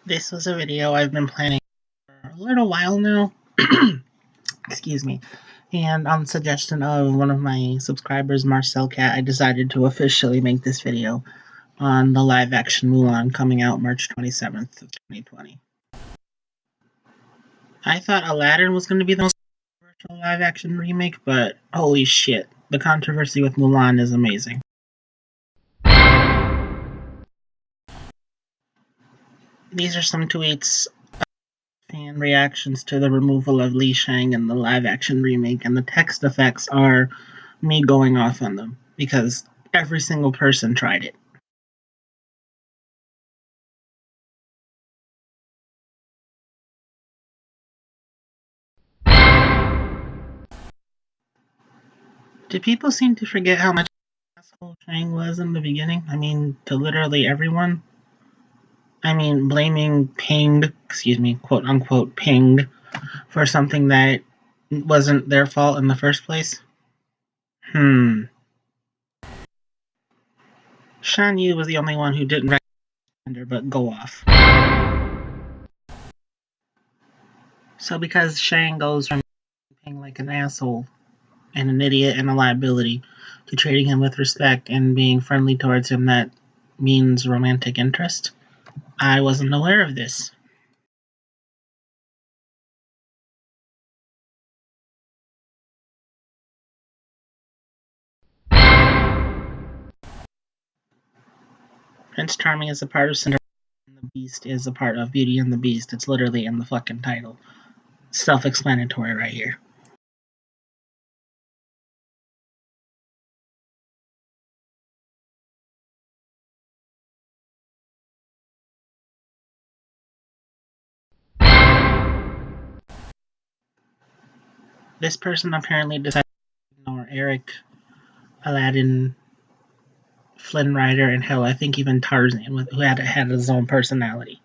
This was a video I've been planning for a little while now. Excuse me. And on suggestion of one of my subscribers, marcelkat, I decided to officially make this video on the live-action Mulan coming out March 27th of 2020. I thought Aladdin was going to be the most controversial live-action remake, but holy shit, the controversy with Mulan is amazing. These are some tweets fan reactions to the removal of Li Shang in the live-action remake, and the text effects are me going off on them, because every single person tried it. Did people seem to forget how much asshole Shang was in the beginning? I mean, to literally everyone? I mean, blaming quote unquote, Ping, for something that wasn't their fault in the first place? Shan-Yu was the only one who didn't recognize but go off. So because Shang goes from being like an asshole and an idiot and a liability to treating him with respect and being friendly towards him, that means romantic interest? I wasn't aware of this. Prince Charming is a part of Cinderella, and the Beast is a part of Beauty and the Beast. It's literally in the fucking title. Self-explanatory right here. This person apparently decided to ignore Eric, Aladdin, Flynn Rider, and hell, I think even Tarzan, who had his own personality.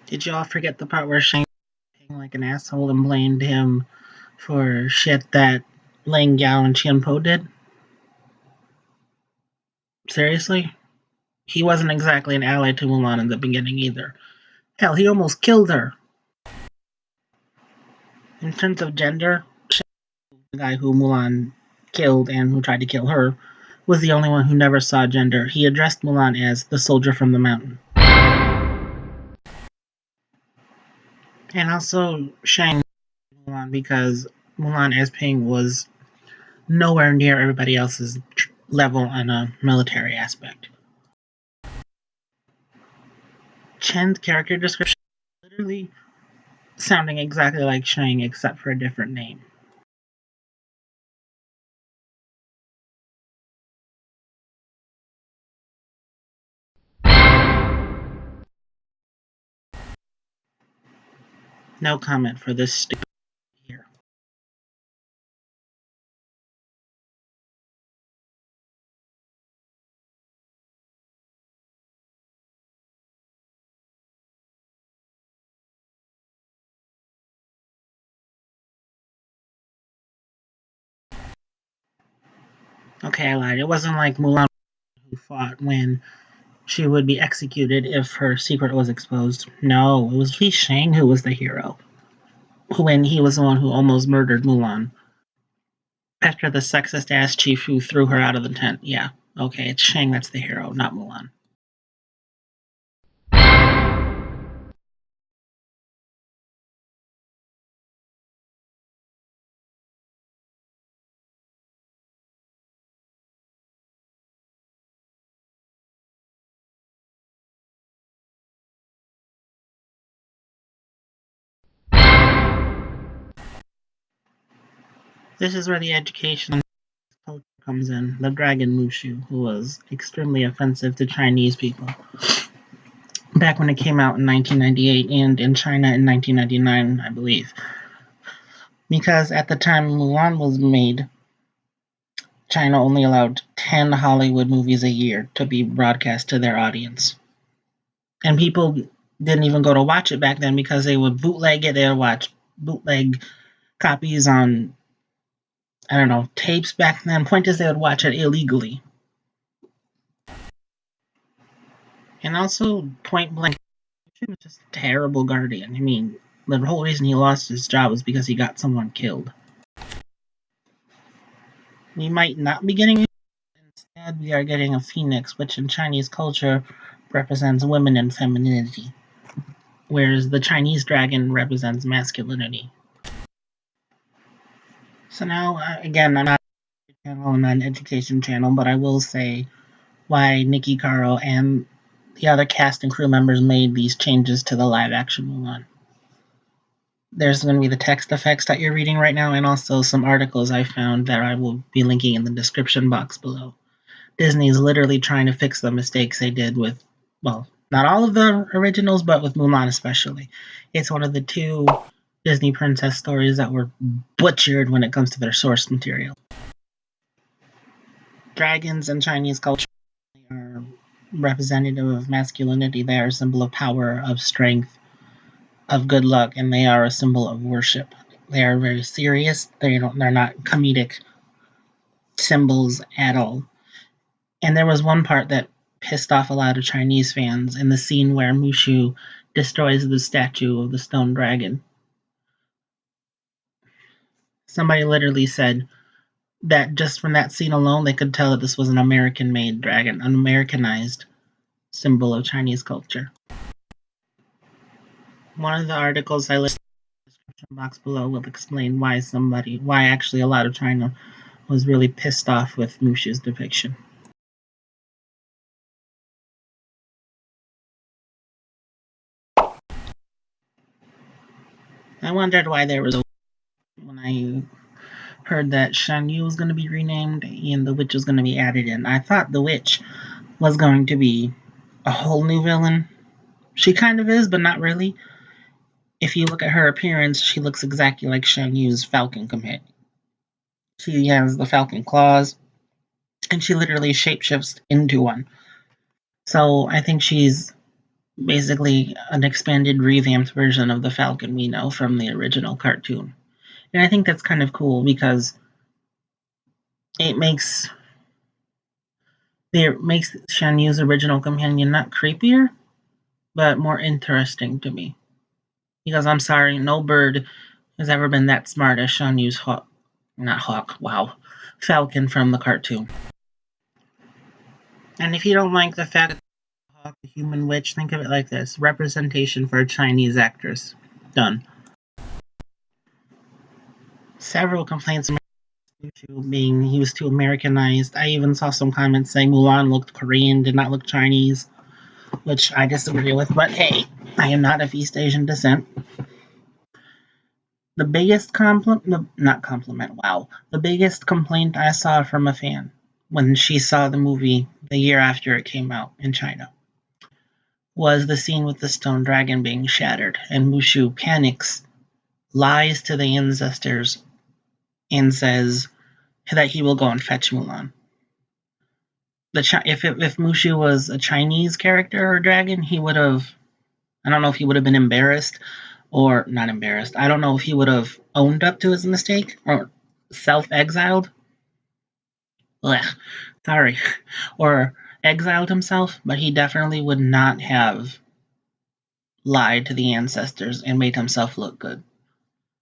Did y'all forget the part where Shang was like an asshole and blamed him for shit that Lang Yao and Qian Po did? Seriously? He wasn't exactly an ally to Mulan in the beginning either. Hell, he almost killed her. In terms of gender, the guy who Mulan killed and who tried to kill her was the only one who never saw gender. He addressed Mulan as the soldier from the mountain. And also Shang Mulan because Mulan as Ping was nowhere near everybody else's level on a military aspect. Chen's character description is literally sounding exactly like Shang except for a different name. No comment for this stupid here. Okay, I lied. It wasn't like Mulan who fought when she would be executed if her secret was exposed. No, it was Li Shang who was the hero. When he was the one who almost murdered Mulan. After the sexist ass chief who threw her out of the tent. Yeah, okay, it's Shang that's the hero, not Mulan. This is where the education culture comes in. The dragon Mushu, who was extremely offensive to Chinese people. Back when it came out in 1998 and in China in 1999, I believe. Because at the time Mulan was made, China only allowed 10 Hollywood movies a year to be broadcast to their audience. And people didn't even go to watch it back then because they would bootleg it. They would watch bootleg copies on, I don't know, tapes back then. Point is, they would watch it illegally. And also, point blank, he was just a terrible guardian. I mean, the whole reason he lost his job was because he got someone killed. We might not be getting it. Instead, we are getting a phoenix, which in Chinese culture represents women and femininity, whereas the Chinese dragon represents masculinity. So now, again, I'm not an education channel, but I will say why Nikki Caro and the other cast and crew members made these changes to the live action Mulan. There's going to be the text effects that you're reading right now, and also some articles I found that I will be linking in the description box below. Disney is literally trying to fix the mistakes they did with, well, not all of the originals, but with Mulan especially. It's one of the two Disney princess stories that were butchered when it comes to their source material. Dragons in Chinese culture are representative of masculinity. They are a symbol of power, of strength, of good luck, and they are a symbol of worship. They are very serious. They're not comedic symbols at all. And there was one part that pissed off a lot of Chinese fans in the scene where Mushu destroys the statue of the stone dragon. Somebody literally said that just from that scene alone, they could tell that this was an American-made dragon, an Americanized symbol of Chinese culture. One of the articles I listed in the description box below will explain why actually a lot of China was really pissed off with Mushu's depiction. I wondered why there was a when I heard that Shan-Yu was going to be renamed and the witch was going to be added in. I thought the witch was going to be a whole new villain. She kind of is, but not really. If you look at her appearance, she looks exactly like Shan-Yu's falcon companion. She has the falcon claws, and she literally shapeshifts into one. So I think she's basically an expanded, revamped version of the falcon we know from the original cartoon. And I think that's kind of cool because it makes Shan-Yu's original companion not creepier, but more interesting to me. Because I'm sorry, no bird has ever been that smart as Shan-Yu's falcon from the cartoon. And if you don't like the fact that Hawk, the human witch, think of it like this: representation for a Chinese actress. Done. Several complaints being he was too Americanized. I even saw some comments saying Mulan looked Korean, did not look Chinese, which I disagree with, but hey, I am not of East Asian descent. The biggest the biggest complaint I saw from a fan when she saw the movie the year after it came out in China was the scene with the stone dragon being shattered, and Mushu panics, lies to the ancestors, and says that he will go and fetch Mulan. If Mushu was a Chinese character or dragon, he would have. I don't know if he would have been embarrassed or not embarrassed. I don't know if he would have owned up to his mistake or self-exiled. Sorry, or exiled himself, but he definitely would not have lied to the ancestors and made himself look good.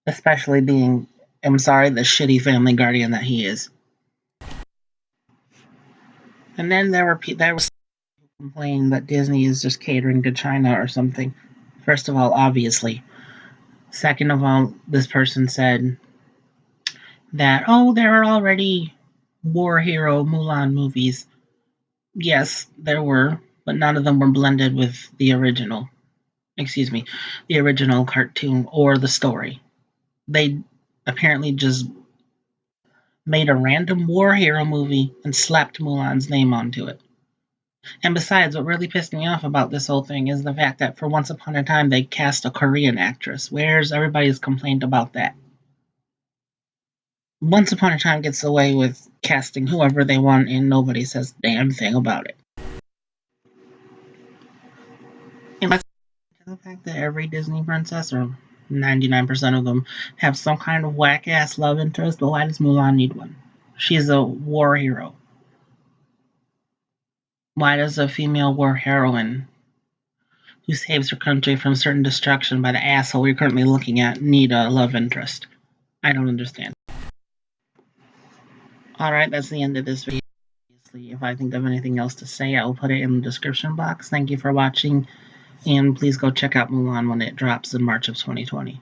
Especially being, I'm sorry, the shitty family guardian that he is. And then there was complaining that Disney is just catering to China or something. First of all, obviously. Second of all, this person said that, oh, there are already war hero Mulan movies. Yes, there were, but none of them were blended with the original. Excuse me, the original cartoon or the story. They apparently just made a random war hero movie and slapped Mulan's name onto it. And besides, what really pissed me off about this whole thing is the fact that for once upon a time they cast a Korean actress. Where's everybody's complaint about that? Once Upon a Time gets away with casting whoever they want and nobody says a damn thing about it. And let's get to the fact that every Disney princess, or 99% of them, have some kind of whack ass love interest, but why does Mulan need one? She's a war hero. Why does a female war heroine who saves her country from certain destruction by the asshole we're currently looking at need a love interest? I don't understand. Alright, that's the end of this video. If I think of anything else to say, I will put it in the description box. Thank you for watching, and please go check out Mulan when it drops in March of 2020.